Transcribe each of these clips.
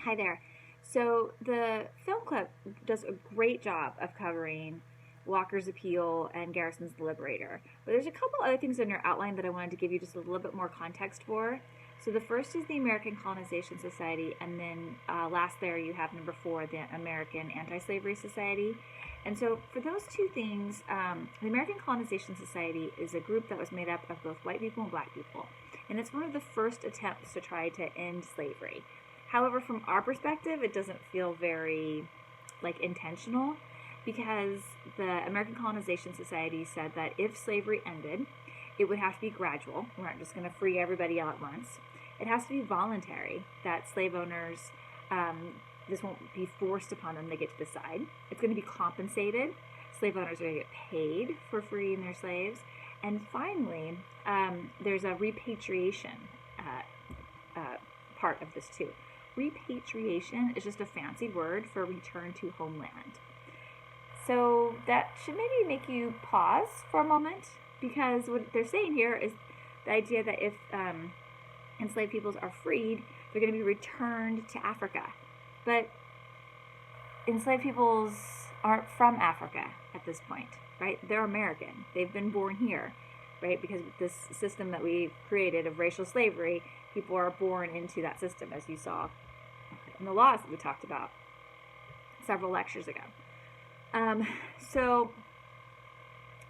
Hi there. So the film clip does a great job of covering Walker's appeal and Garrison's the Liberator. But there's a couple other things in your outline that I wanted to give you just a little bit more context for. So the first is the American Colonization Society, and then last there you have number 4, the American Anti-Slavery Society. And so for those two things, the American Colonization Society is a group that was made up of both white people and black people. And it's one of the first attempts to try to end slavery. However, from our perspective, it doesn't feel very intentional, because the American Colonization Society said that if slavery ended, it would have to be gradual. We're not just going to free everybody all at once. It has to be voluntary, that slave owners, this won't be forced upon them, they get to decide. It's going to be compensated. Slave owners are going to get paid for freeing their slaves. And finally, there's a repatriation part of this too. Repatriation is just a fancy word for return to homeland. So that should maybe make you pause for a moment, because what they're saying here is the idea that if enslaved peoples are freed, they're going to be returned to Africa. But enslaved peoples aren't from Africa at this point, right? They're American. They've been born here, right? Because this system that we've created of racial slavery, people are born into that system, as you saw in the laws that we talked about several lectures ago. So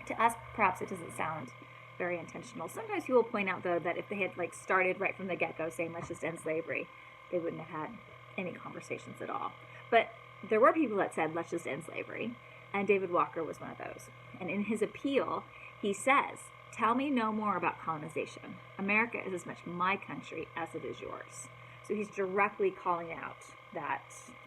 to us, perhaps it doesn't sound very intentional. Sometimes people point out, though, that if they had started right from the get-go saying let's just end slavery, they wouldn't have had any conversations at all. But there were people that said let's just end slavery, and David Walker was one of those. And in his appeal, he says, "Tell me no more about colonization. America is as much my country as it is yours." So he's directly calling out that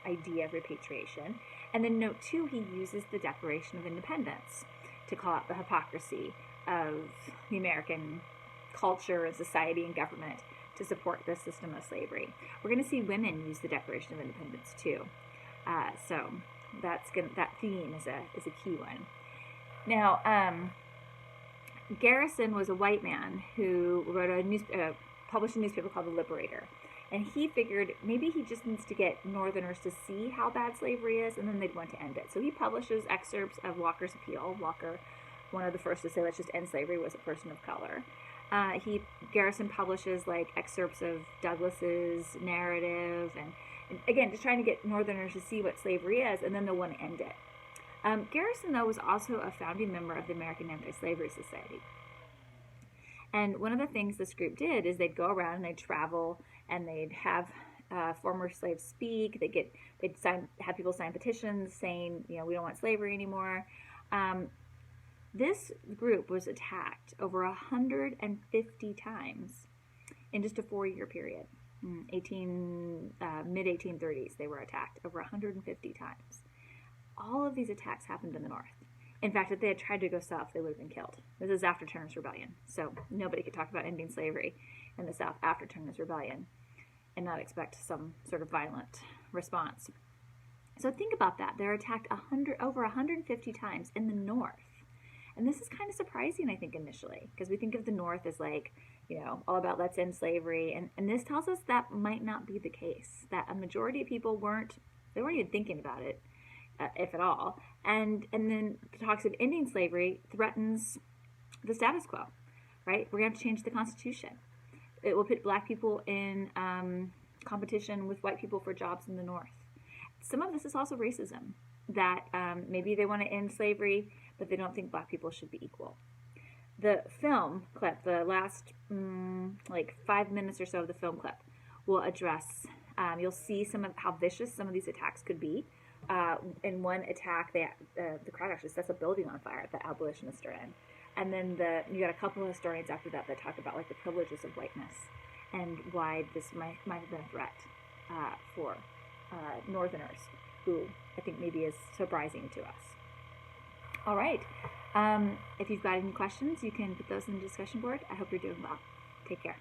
idea of repatriation. And then note 2, he uses the Declaration of Independence to call out the hypocrisy of the American culture and society and government to support the system of slavery. We're going to see women use the Declaration of Independence too. So that theme is a key one. Now, Garrison was a white man who wrote published a newspaper called The Liberator. And he figured maybe he just needs to get Northerners to see how bad slavery is, and then they'd want to end it. So he publishes excerpts of Walker's appeal. Walker, one of the first to say let's just end slavery, was a person of color. Garrison publishes excerpts of Douglas's narrative, and again, just trying to get Northerners to see what slavery is, and then they'll want to end it. Garrison, though, was also a founding member of the American Anti-Slavery Society. And one of the things this group did is they'd go around and they'd travel and they'd have former slaves speak. They'd have people sign petitions saying, we don't want slavery anymore. This group was attacked over 150 times in just a 4-year period. Mid-1830s, they were attacked over 150 times. All of these attacks happened in the North. In fact, if they had tried to go south, they would have been killed. This is after Turner's Rebellion, so nobody could talk about ending slavery in the South after Turner's Rebellion and not expect some sort of violent response. So think about that. They're attacked over 150 times in the North. And this is kind of surprising, I think, initially, because we think of the North as all about let's end slavery. And this tells us that might not be the case, that a majority of people weren't even thinking about it, if at all. And then talks of ending slavery threatens the status quo, right? We're going to have to change the Constitution. It will put black people in competition with white people for jobs in the North. Some of this is also racism, that maybe they want to end slavery, but they don't think black people should be equal. The film clip, the last 5 minutes or so of the film clip, will address, you'll see some of how vicious some of these attacks could be. In one attack, the crowd actually sets a building on fire that abolitionists are in. And then you got a couple of historians after that talk about the privileges of whiteness and why this might have been a threat for Northerners, who I think maybe is surprising to us. All right. If you've got any questions, you can put those in the discussion board. I hope you're doing well. Take care.